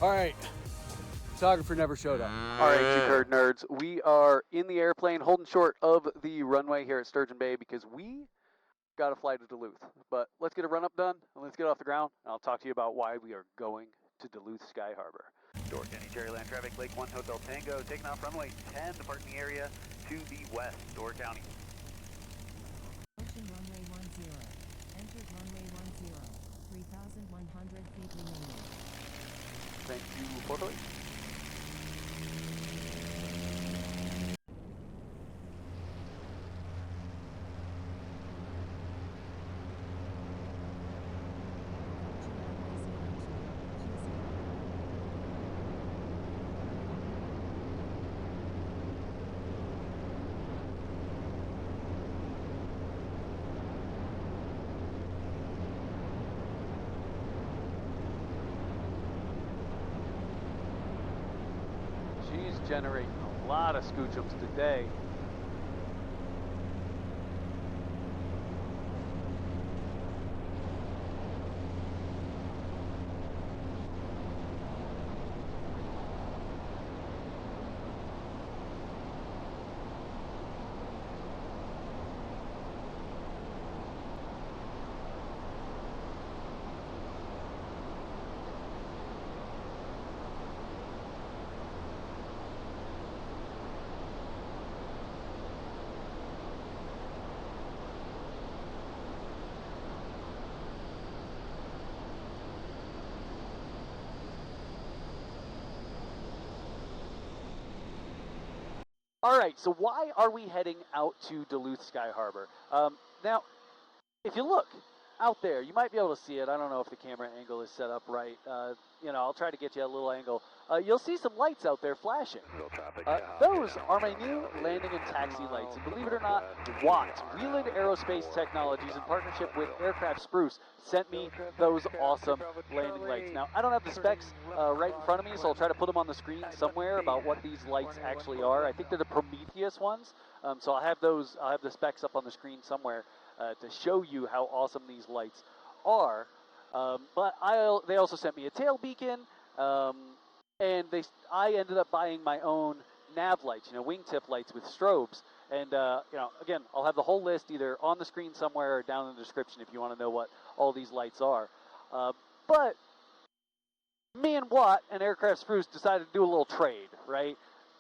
All right, photographer never showed up. All right, you nerd nerds. We are in the airplane, holding short of the runway here at Sturgeon Bay because we got to fly to Duluth. But let's get a run-up done, and let's get off the ground, and I'll talk to you about why we are going to Duluth Sky Harbor. Door County Cherryland traffic, Lake 1 Hotel Tango, taking off runway 10, departing the area to the west, Door County. Ocean runway 10, entered runway 10, 3,100 feet remaining. Thank you, Portland. She's generating a lot of scoochums today. All right, so why are we heading out to Duluth Sky Harbor? Now, if you look out there, you might be able to see it. I don't know if the camera angle is set up right. I'll try to get you a little angle. You'll see some lights out there flashing. Those are my new landing and taxi lights. And believe it or not, WAT, Whelen Aerospace Technologies, in partnership with Aircraft Spruce, sent me those awesome landing lights. Now, I don't have the specs right in front of me, so I'll try to put them on the screen somewhere about what these lights actually are. I think they're the Prometheus ones, so I'll have the specs up on the screen somewhere to show you how awesome these lights are. But they also sent me a tail beacon, and I ended up buying my own nav lights, wingtip lights with strobes. And again, I'll have the whole list either on the screen somewhere or down in the description if you want to know what all these lights are. But me and WAT and Aircraft Spruce decided to do a little trade, right?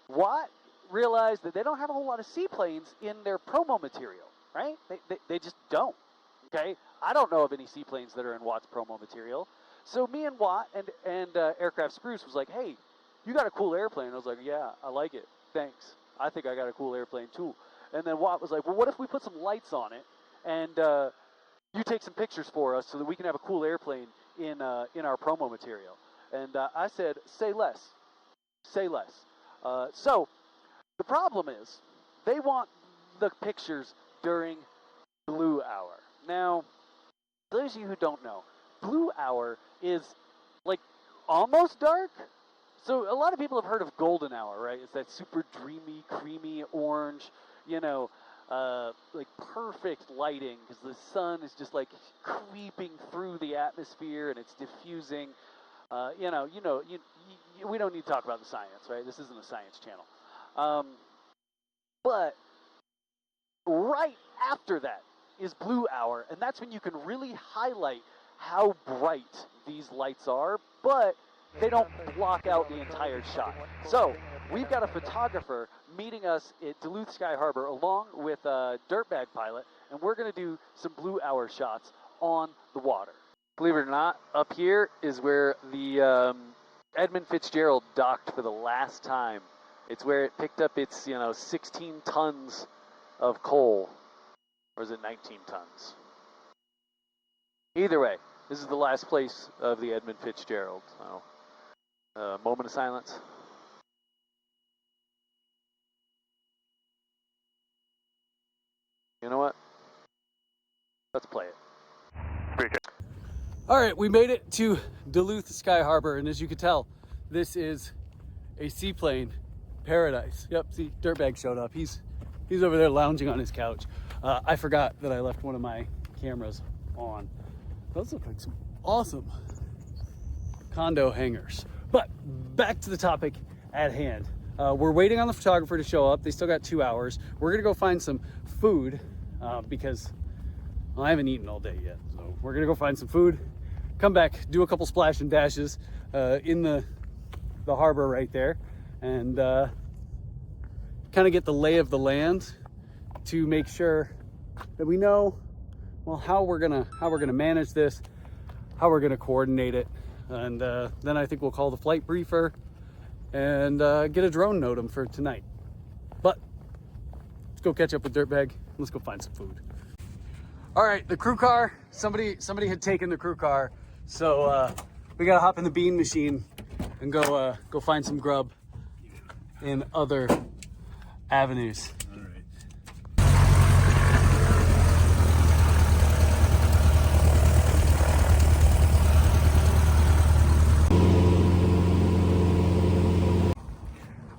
WAT realized that they don't have a whole lot of seaplanes in their promo material, right? They just don't. Okay, I don't know of any seaplanes that are in WAT's promo material. So me and WAT and Aircraft Spruce was like, hey, you got a cool airplane. I was like, yeah, I like it. Thanks. I think I got a cool airplane too. And then WAT was like, well, what if we put some lights on it and you take some pictures for us so that we can have a cool airplane in our promo material? And I said, say less. Say less. So the problem is they want the pictures during blue hour. Now, those of you who don't know, blue hour is like almost dark. So a lot of people have heard of golden hour, right? It's that super dreamy, creamy orange, like perfect lighting because the sun is just like creeping through the atmosphere and it's diffusing. We don't need to talk about the science, right? This isn't a science channel. But right after that is blue hour, and that's when you can really highlight how bright these lights are, but they don't block out the entire shot. So we've got a photographer meeting us at Duluth Sky Harbor along with Dirtbag Pilot, and we're going to do some blue hour shots on the water. Believe it or not, up here is where the Edmund Fitzgerald docked for the last time. It's where it picked up its 16 tons of coal. Or is it 19 tons? Either way, this is the last place of the Edmund Fitzgerald. So, moment of silence. You know what? Let's play it. All right, we made it to Duluth Sky Harbor, and as you can tell, this is a seaplane paradise. Yep, see, Dirtbag showed up. He's over there lounging on his couch. I forgot that I left one of my cameras on. Those look like some awesome condo hangers. But back to the topic at hand. We're waiting on the photographer to show up. They still got 2 hours. We're gonna go find some food because I haven't eaten all day yet. So we're gonna go find some food, come back, do a couple splash and dashes in the harbor right there, and kind of get the lay of the land to make sure that we know, well, how we're gonna manage this, how we're gonna coordinate it, and then I think we'll call the flight briefer and get a drone NOTAM for tonight. But let's go catch up with Dirtbag. Let's go find some food. All right, the crew car. Somebody had taken the crew car, so we gotta hop in the bean machine and go find some grub in other avenues. All right.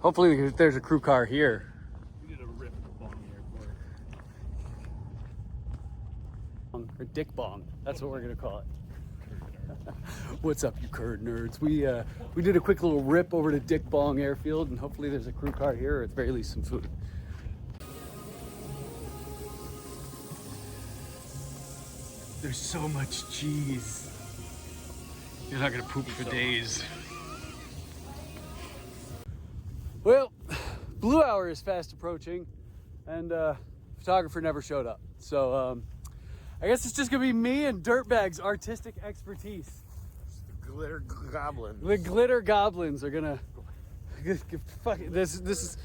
Hopefully there's a crew car here. We did a rip at Bong Airport. Or Dick Bong. That's what we're gonna call it. What's up, you curd nerds? We did a quick little rip over to Dick Bong Airfield, and hopefully there's a crew car here, or at the very least some food. There's so much cheese. You're not gonna poop for days. Well, blue hour is fast approaching, and photographer never showed up. So I guess it's just gonna be me and Dirtbag's artistic expertise. The Glitter Goblin. The Glitter Goblins are gonna fuck it. This is.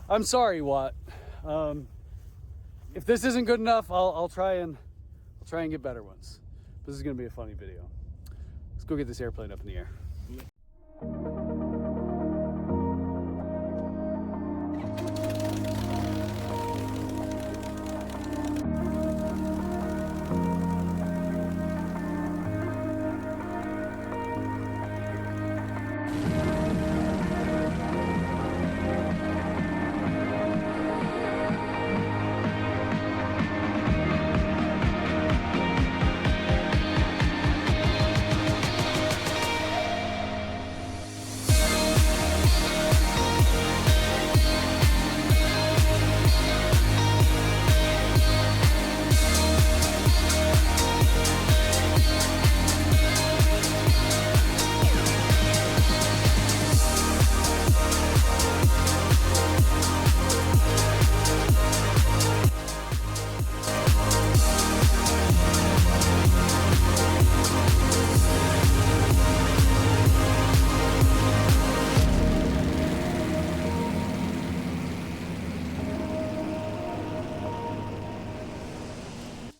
I'm sorry, WAT. If this isn't good enough, I'll try and get better ones. This is gonna be a funny video. Let's go get this airplane up in the air.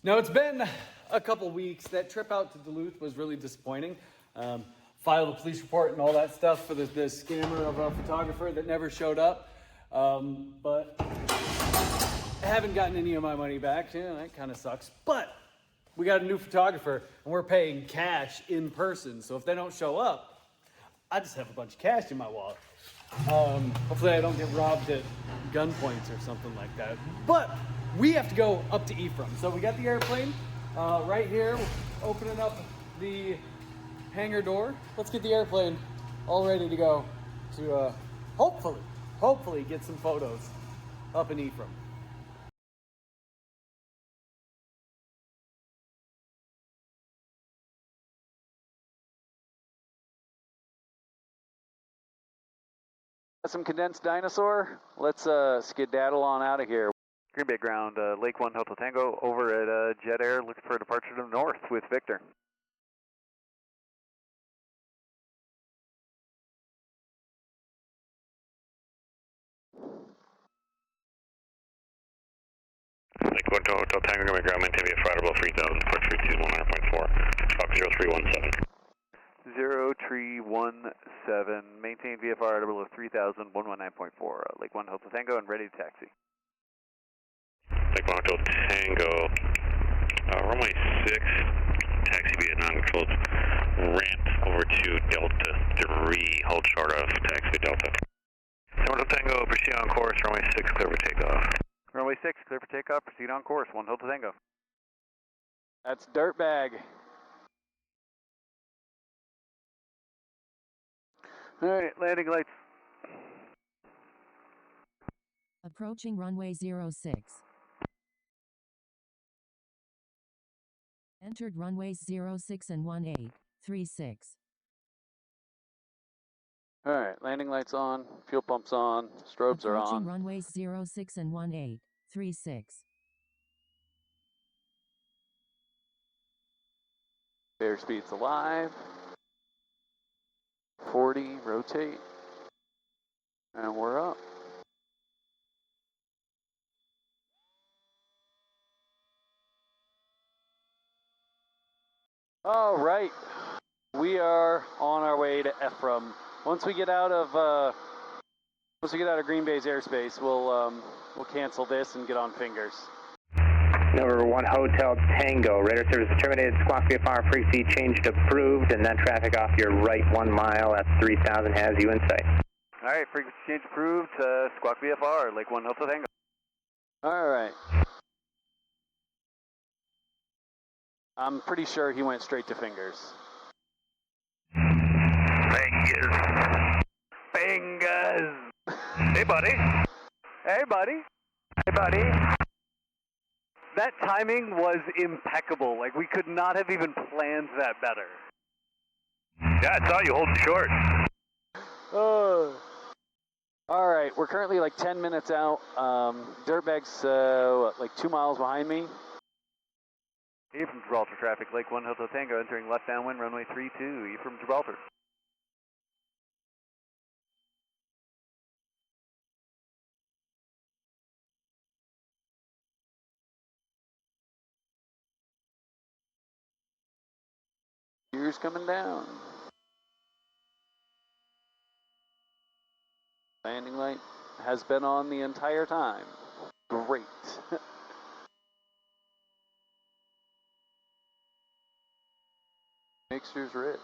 Now, it's been a couple weeks. That trip out to Duluth was really disappointing. Filed a police report and all that stuff for the scammer of a photographer that never showed up. But I haven't gotten any of my money back. Yeah, that kind of sucks. But we got a new photographer, and we're paying cash in person. So if they don't show up, I just have a bunch of cash in my wallet. Hopefully I don't get robbed at gunpoints or something like that. But we have to go up to Ephraim. So we got the airplane right here. We're opening up the hangar door. Let's get the airplane all ready to go to hopefully get some photos up in Ephraim. Some condensed dinosaur. Let's skedaddle on out of here. Green Bay ground, Lake 1 Hotel Tango over at Jet Air, looking for a departure to the north with Victor. Lake 1 Hotel Tango, Green Bay ground, maintain VFR below 3000, port 321.4, Fox 0317. 0317, maintain VFR below 3000, 119.4, Lake 1 Hotel Tango, and ready to taxi. Lake 1 Hotel Tango, runway 6, taxi Vietnam controlled, ramp over to Delta 3, hold short of taxi Delta. Lake 1 Hotel Tango, proceed on course, runway 6, clear for takeoff. Runway 6, clear for takeoff, proceed on course, 1 Hotel Tango. That's Dirtbag. All right, landing lights. Approaching runway 06. Entered runways 06 and 18, 36. All right, landing lights on, fuel pumps on, strobes are Approaching on. runways 06 and 18, 36. Airspeed's alive. 40, rotate. And we're up. All right, we are on our way to Ephraim. Once we get out of Green Bay's airspace, we'll cancel this and get on fingers. Number 1 Hotel Tango, radar service terminated, squawk VFR, frequency changed approved, and then traffic off your right 1 mile at 3000 has you in sight. All right, frequency change approved. Squawk VFR, Lake 1 Hotel Tango. All right. I'm pretty sure he went straight to fingers. Fingers. Fingers. Hey, buddy. Hey, buddy. Hey, buddy. That timing was impeccable. Like, we could not have even planned that better. Yeah, I saw you holding short. All right, we're currently like 10 minutes out. Dirtbag's like 2 miles behind me. Ephraim Gibraltar traffic, Lake 1 Hotel Tango, entering left downwind, runway 32, Ephraim Gibraltar. Gears coming down. Landing light has been on the entire time. Great. Mixture's rich.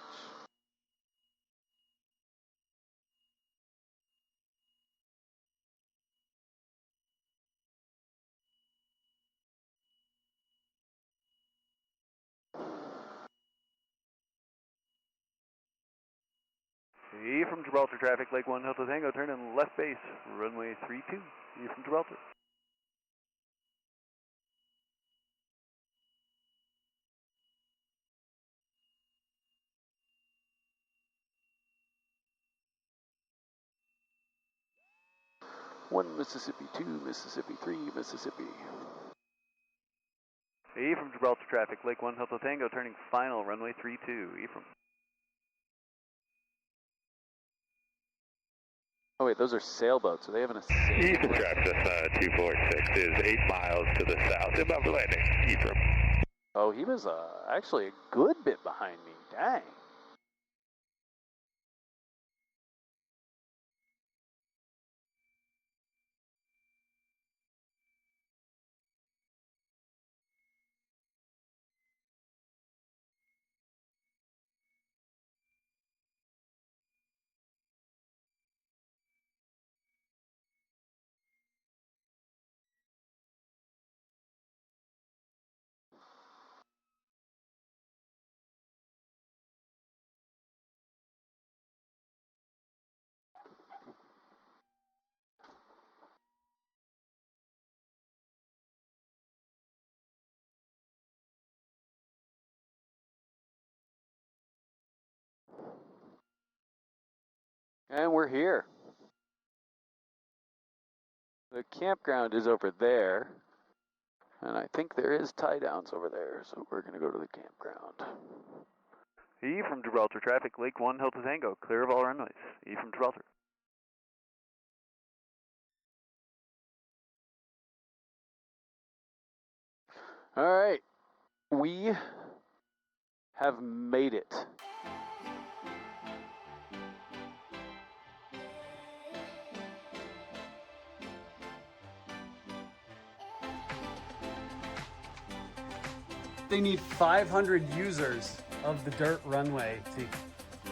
Ephraim Gibraltar traffic, Lake 1 Hotel Tango, turn in left base, runway 32, Ephraim Gibraltar. One Mississippi, 2 Mississippi, 3 Mississippi. Ephraim Gibraltar traffic, Lake 1 Hotel Tango, turning final, runway 32, Ephraim. Oh wait, those are sailboats. Are they having a sail? Eastern traffic, 246 is 8 miles to the south, above landing, Ephraim. Oh, he was actually a good bit behind me. Dang. And we're here. The campground is over there. And I think there is tie downs over there, so we're going to go to the campground. Ephraim Gibraltar traffic, Lake 1 Hotel Tango, clear of all runways, Ephraim Gibraltar. All right. We have made it. They need 500 users of the dirt runway to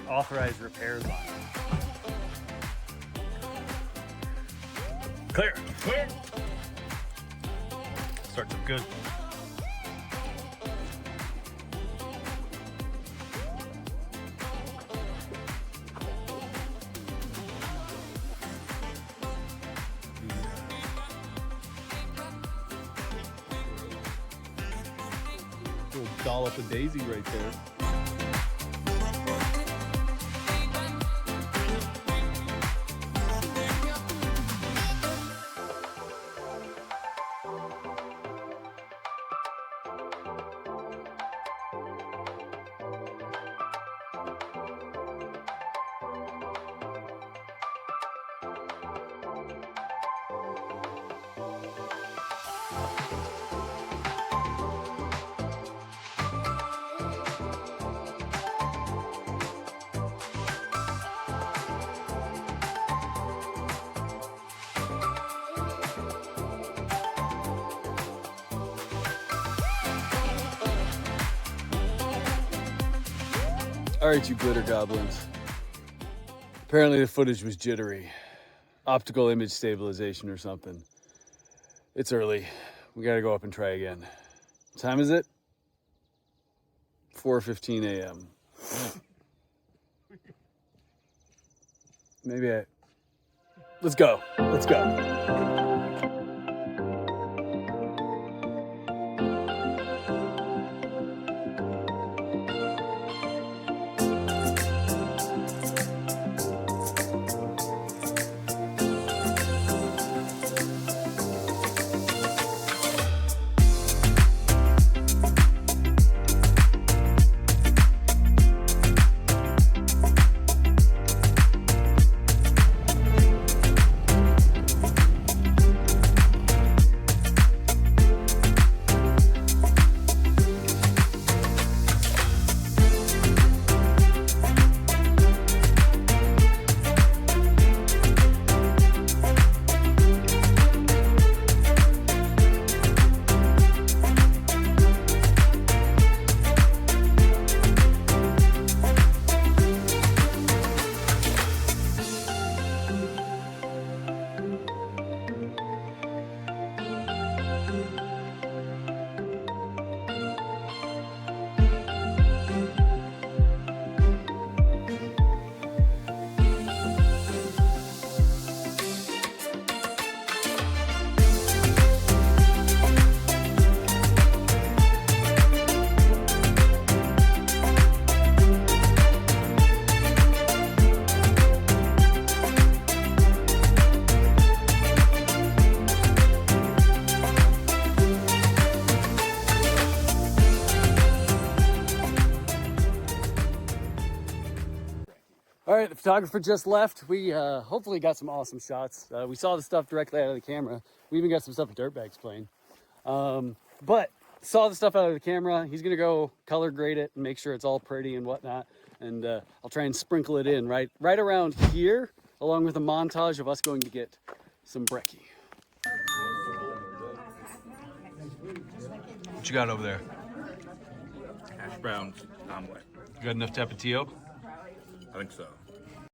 authorize repairs on it. Clear. Clear. Starts up good. dollop of Daisy right there. All right, you glitter goblins. Apparently the footage was jittery. Optical image stabilization or something. It's early. We gotta go up and try again. What time is it? 4:15 a.m. Let's go. Let's go. All right, the photographer just left. We hopefully got some awesome shots. We saw the stuff directly out of the camera. We even got some stuff at Dirtbag's plane. But saw the stuff out of the camera. He's gonna go color grade it and make sure it's all pretty and whatnot. And I'll try and sprinkle it in right around here, along with a montage of us going to get some brekkie. What you got over there? Hash browns omelet. You got enough tapatio? I think so.